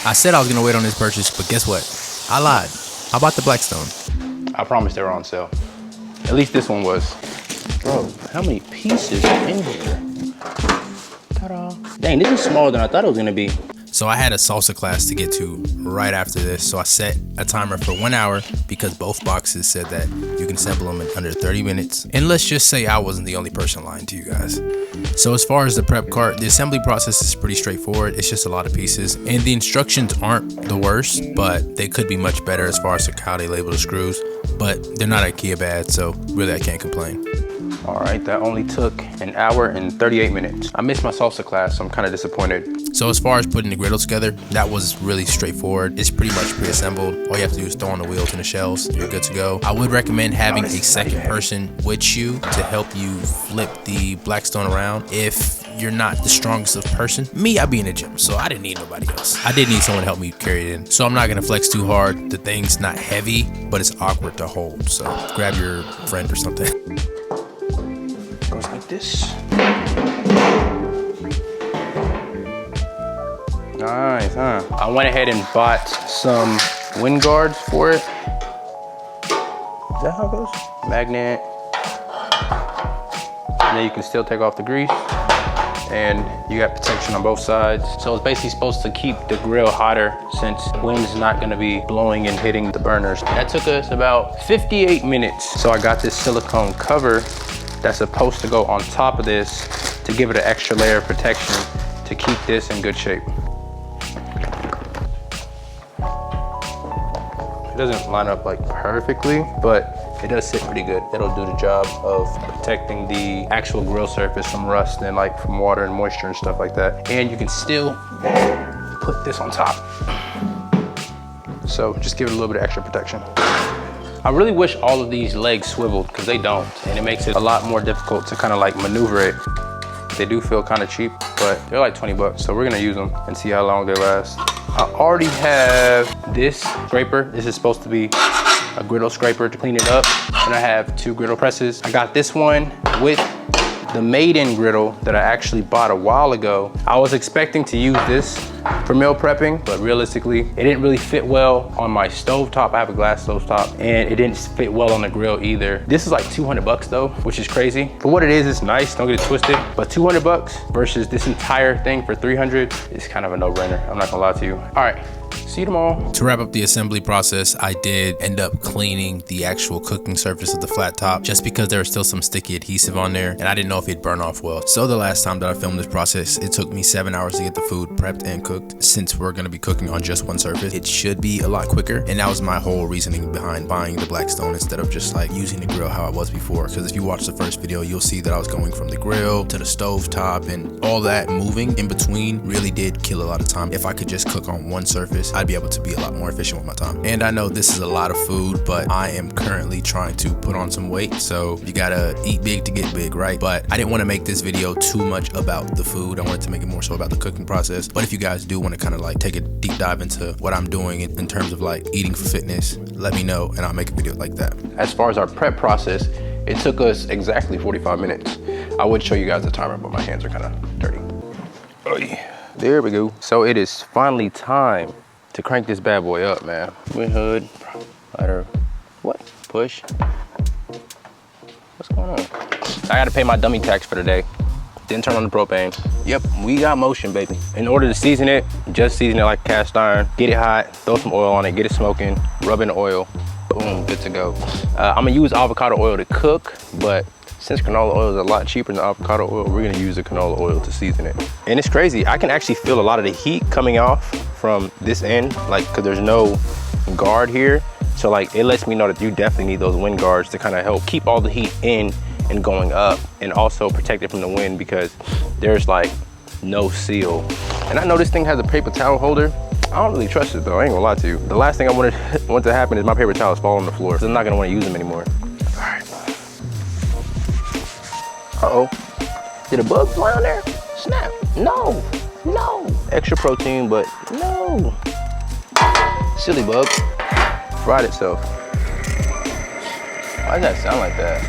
I said I was gonna wait on this purchase, but guess what? I lied. How about the Blackstone? I promised they were on sale. At least this one was. Bro, how many pieces are in here? Ta-da. Dang, this is smaller than I thought it was gonna be. So I had a salsa class to get to right after this, so I set a timer for 1 hour because both boxes said that you can assemble them in under 30 minutes. And let's just say I wasn't the only person lying to you guys. So as far as the prep cart, the assembly process is pretty straightforward. It's just a lot of pieces, and the instructions aren't the worst, but they could be much better as far as how they label the screws, but they're not IKEA bad, so really I can't complain. All right, that only took 1 hour and 38 minutes. I missed my salsa class, so I'm kind of disappointed. So as far as putting the griddle together, that was really straightforward. It's pretty much pre-assembled. All you have to do is throw on the wheels and the shells. You're good to go. I would recommend having a second person with you to help you flip the Blackstone around if you're not the strongest of person. Me, I be in the gym, so I didn't need nobody else. I did need someone to help me carry it in. So I'm not gonna flex too hard. The thing's not heavy, but it's awkward to hold. So grab your friend or something. Goes like this. Nice, huh? I went ahead and bought some wind guards for it. Is that how it goes? Magnet. And then you can still take off the grease. And you got protection on both sides. So it's basically supposed to keep the grill hotter since wind's not gonna be blowing and hitting the burners. That took us about 58 minutes. So I got this silicone cover that's supposed to go on top of this to give it an extra layer of protection to keep this in good shape. It doesn't line up like perfectly, but it does sit pretty good. It'll do the job of protecting the actual grill surface from rust and like from water and moisture and stuff like that. And you can still put this on top. So just give it a little bit of extra protection. I really wish all of these legs swiveled because they don't. And it makes it a lot more difficult to kind of like maneuver it. They do feel kind of cheap, but they're like 20 bucks. So we're gonna use them and see how long they last. I already have this scraper. This is supposed to be a griddle scraper to clean it up. And I have 2 griddle presses. I got this one with the made-in griddle that I actually bought a while ago. I was expecting to use this for meal prepping, but realistically, it didn't really fit well on my stovetop. I have a glass stovetop, and it didn't fit well on the grill either. This is like 200 bucks though, which is crazy. For what it is, it's nice, don't get it twisted, but 200 bucks versus this entire thing for 300 is kind of a no-brainer. I'm not gonna lie to you. All right. See you tomorrow. To wrap up the assembly process, I did end up cleaning the actual cooking surface of the flat top just because there was still some sticky adhesive on there and I didn't know if it'd burn off well. So the last time that I filmed this process, it took me 7 hours to get the food prepped and cooked. Since we're gonna be cooking on just one surface, it should be a lot quicker. And that was my whole reasoning behind buying the Blackstone instead of just like using the grill how I was before. Because if you watch the first video, you'll see that I was going from the grill to the stove top, and all that moving in between really did kill a lot of time. If I could just cook on one surface, I'd be able to be a lot more efficient with my time. And I know this is a lot of food, but I am currently trying to put on some weight, so you gotta eat big to get big, right? But I didn't want to make this video too much about the food. I wanted to make it more so about the cooking process. But if you guys do want to kind of like take a deep dive into what I'm doing in terms of like eating for fitness, let me know and I'll make a video like that. As far as our prep process, it took us exactly 45 minutes. I would show you guys the timer, but my hands are kind of dirty. There we go. So it is finally time to crank this bad boy up, man. Wind hood, lighter, what? Push. What's going on? I gotta pay my dummy tax for the day. Didn't turn on the propane. Yep, we got motion, baby. In order to season it, just season it like cast iron. Get it hot, throw some oil on it, get it smoking, rub in the oil. Boom, good to go. I'm gonna use avocado oil to cook, but since canola oil is a lot cheaper than avocado oil, we're gonna use the canola oil to season it. And it's crazy, I can actually feel a lot of the heat coming off from this end, like, cause there's no guard here. So like, it lets me know that you definitely need those wind guards to kind of help keep all the heat in and going up, and also protect it from the wind because there's like no seal. And I know this thing has a paper towel holder. I don't really trust it though, I ain't gonna lie to you. The last thing I want to happen is my paper towels fall on the floor, so I'm not gonna wanna use them anymore. All right. Uh-oh, did a bug fly on there? Snap, no, no. Extra protein, but no. Silly bug, fried itself. Why does that sound like that?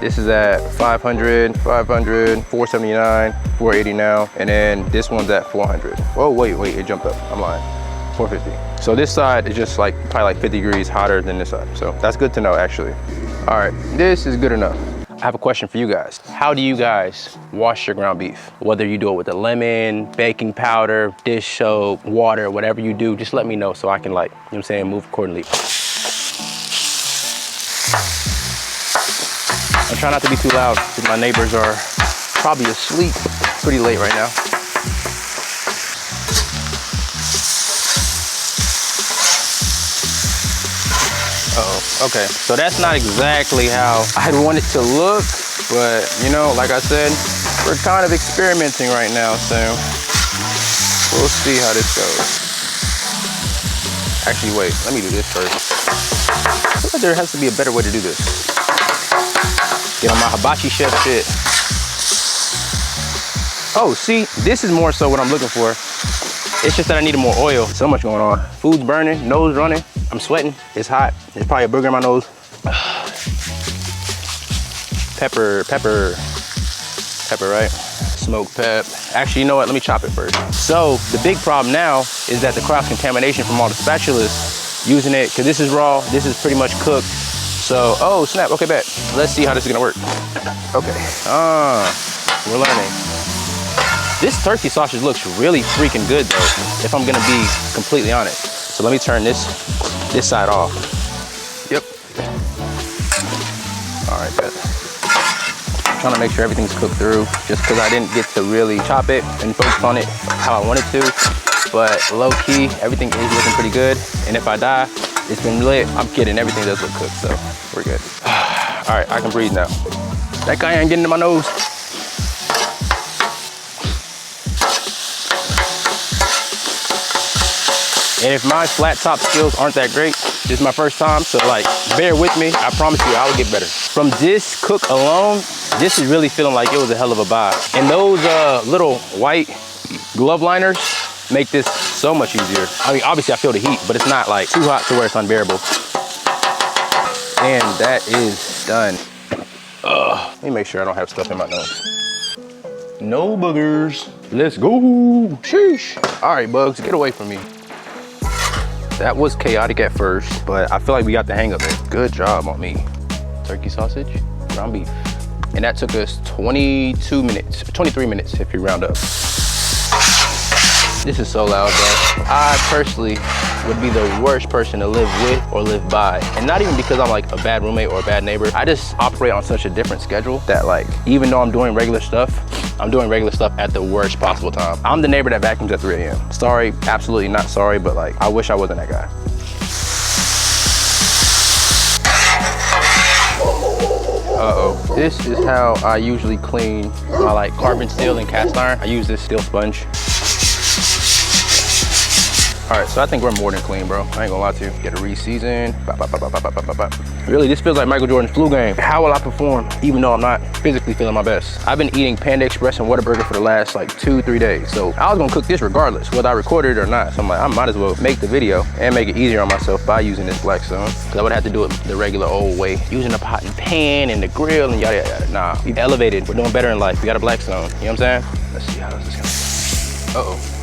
This is at 500, 479. 480 now, and then this one's at 400. Oh, wait, it jumped up, I'm lying. 450. So this side is just like probably like 50 degrees hotter than this side. So that's good to know, actually. All right, this is good enough. I have a question for you guys. How do you guys wash your ground beef? Whether you do it with a lemon, baking powder, dish soap, water, whatever you do, just let me know so I can, like, you know what I'm saying, move accordingly. I'm trying not to be too loud because my neighbors are probably asleep. It's pretty late right now. Uh-oh, okay. So that's not exactly how I'd want it to look, but you know, like I said, we're kind of experimenting right now, so we'll see how this goes. Actually, wait, let me do this first. I feel like there has to be a better way to do this. Get on my hibachi chef shit. Oh, see, this is more so what I'm looking for. It's just that I needed more oil. So much going on. Food's burning, nose running. I'm sweating, it's hot. There's probably a booger in my nose. Pepper, right? Smoked pep. Actually, you know what, let me chop it first. So the big problem now is that the cross-contamination from all the spatulas using it, because this is raw, this is pretty much cooked. So, oh snap, okay, bet. Let's see how this is gonna work. Okay, we're learning. This turkey sausage looks really freaking good though, if I'm gonna be completely honest. So let me turn this side off. Yep. All right, bet. Trying to make sure everything's cooked through, just because I didn't get to really chop it and focus on it how I wanted to. But low key, everything is looking pretty good. And if I die, it's been lit. I'm kidding, everything does look cooked, so we're good. All right, I can breathe now. That guy ain't getting in my nose. And if my flat top skills aren't that great, this is my first time, so like, bear with me. I promise you, I will get better. From this cook alone, this is really feeling like it was a hell of a buy. And those little white glove liners make this so much easier. I mean, obviously I feel the heat, but it's not like too hot to where it's unbearable. And that is done. Let me make sure I don't have stuff in my nose. No boogers. Let's go. Sheesh. All right, bugs, get away from me. That was chaotic at first, but I feel like we got the hang of it. Good job on me. Turkey sausage, ground beef. And that took us 22 minutes, 23 minutes if you round up. This is so loud, bro. I personally would be the worst person to live with or live by. And not even because I'm like a bad roommate or a bad neighbor. I just operate on such a different schedule that, like, even though I'm doing regular stuff, I'm doing regular stuff at the worst possible time. I'm the neighbor that vacuums at 3 a.m. Sorry, absolutely not sorry, but like, I wish I wasn't that guy. Uh-oh. This is how I usually clean my like carbon steel and cast iron. I use this steel sponge. All right, so I think we're more than clean, bro. I ain't gonna lie to you. Get a re-season. Really, this feels like Michael Jordan's flu game. How will I perform even though I'm not physically feeling my best? I've been eating Panda Express and Whataburger for the last like 2-3 days. So I was gonna cook this regardless, whether I recorded it or not. So I'm like, I might as well make the video and make it easier on myself by using this Blackstone. Cause I would have to do it the regular old way, using a pot and pan and the grill and yada, yada, yada. Nah, we've elevated. We're doing better in life. We got a Blackstone, you know what I'm saying? Let's see how this is gonna go. Uh-oh.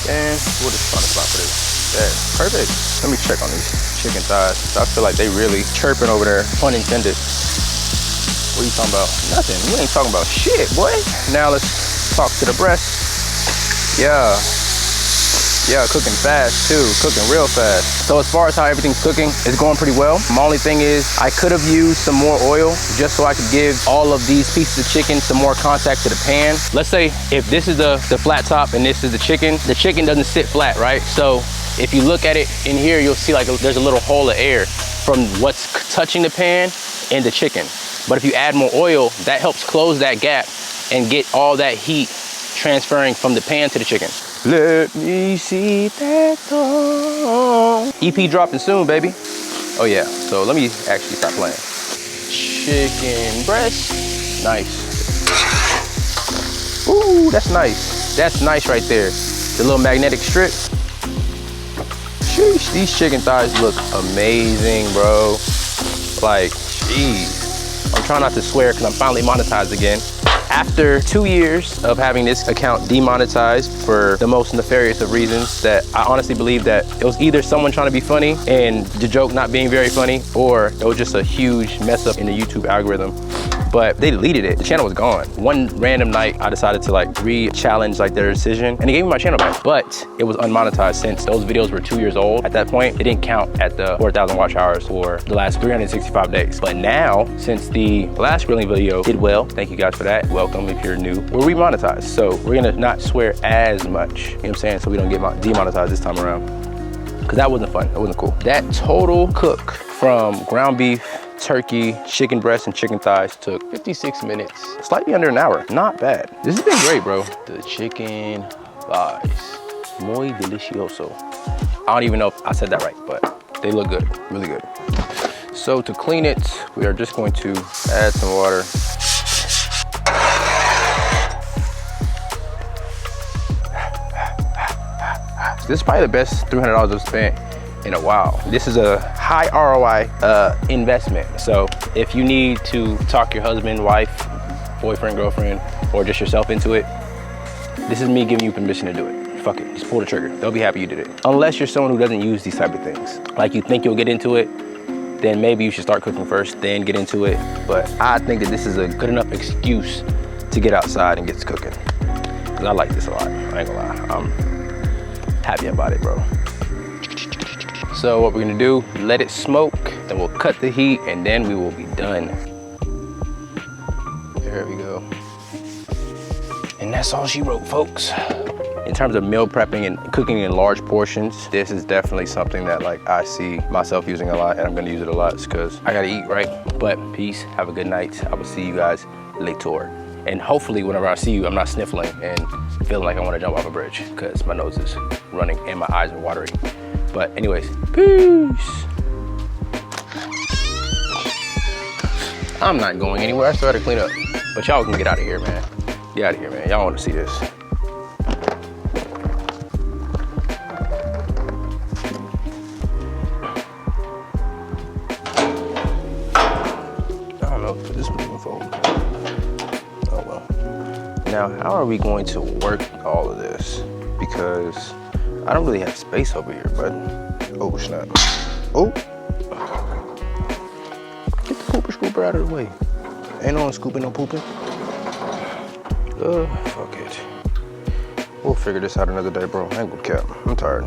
And we'll just find a spot for this. Yeah, perfect. Let me check on these chicken thighs. I feel like they really chirping over there, pun intended. What are you talking about? Nothing. You ain't talking about shit, boy. Now let's talk to the breast. Yeah. Yeah, cooking fast too, cooking real fast. So as far as how everything's cooking, it's going pretty well. My only thing is I could have used some more oil just so I could give all of these pieces of chicken some more contact to the pan. Let's say if this is the flat top and this is the chicken doesn't sit flat, right? So if you look at it in here, you'll see like there's a little hole of air from what's touching the pan and the chicken. But if you add more oil, that helps close that gap and get all that heat transferring from the pan to the chicken. Let me see that song. EP dropping soon, baby. Oh yeah, so let me actually stop playing. Chicken breast, nice. Ooh, that's nice. That's nice right there. The little magnetic strip. Sheesh, these chicken thighs look amazing, bro. Like, jeez. I'm trying not to swear because I'm finally monetized again. After 2 years of having this account demonetized for the most nefarious of reasons, that I honestly believe that it was either someone trying to be funny and the joke not being very funny, or it was just a huge mess up in the YouTube algorithm. But they deleted it. The channel was gone. One random night, I decided to like re-challenge like their decision, and they gave me my channel back. But it was unmonetized since those videos were 2 years old. At that point, it didn't count at the 4,000 watch hours for the last 365 days. But now, since the last grilling video did well, thank you guys for that. Welcome if you're new. We're remonetized, so we're gonna not swear as much. You know what I'm saying? So we don't get demonetized this time around. Because that wasn't fun. That wasn't cool. That total cook from ground beef, turkey, chicken breast, and chicken thighs took 56 minutes, slightly under an hour. Not bad. This has been great, bro. The chicken thighs, muy delicioso. I don't even know if I said that right, but they look good, really good. So to clean it, we are just going to add some water. This is probably the best $300 I've spent in a while. This is a high ROI investment. So if you need to talk your husband, wife, boyfriend, girlfriend, or just yourself into it, this is me giving you permission to do it. Fuck it, just pull the trigger. They'll be happy you did it. Unless you're someone who doesn't use these type of things. Like you think you'll get into it, then maybe you should start cooking first, then get into it. But I think that this is a good enough excuse to get outside and get to cooking. Cause I like this a lot, I ain't gonna lie. I'm happy about it, bro. So what we're gonna do, let it smoke, then we'll cut the heat, and then we will be done. There we go. And that's all she wrote, folks. In terms of meal prepping and cooking in large portions, this is definitely something that like I see myself using a lot, and I'm gonna use it a lot because I gotta eat, right? But peace, have a good night. I will see you guys later. And hopefully whenever I see you, I'm not sniffling and feeling like I wanna jump off a bridge because my nose is running and my eyes are watery. But anyways, peace. I'm not going anywhere, I still gotta clean up. But y'all can get out of here, man. Get out of here, man. Y'all wanna see this. I don't know if this one even fold. Oh well. Now, how are we going to work all of this? Because I don't really have space over here, but oh snap. Oh. Get the pooper scooper out of the way. Ain't no one scooping, no pooping. Fuck it. We'll figure this out another day, bro. I ain't gonna cap. I'm tired.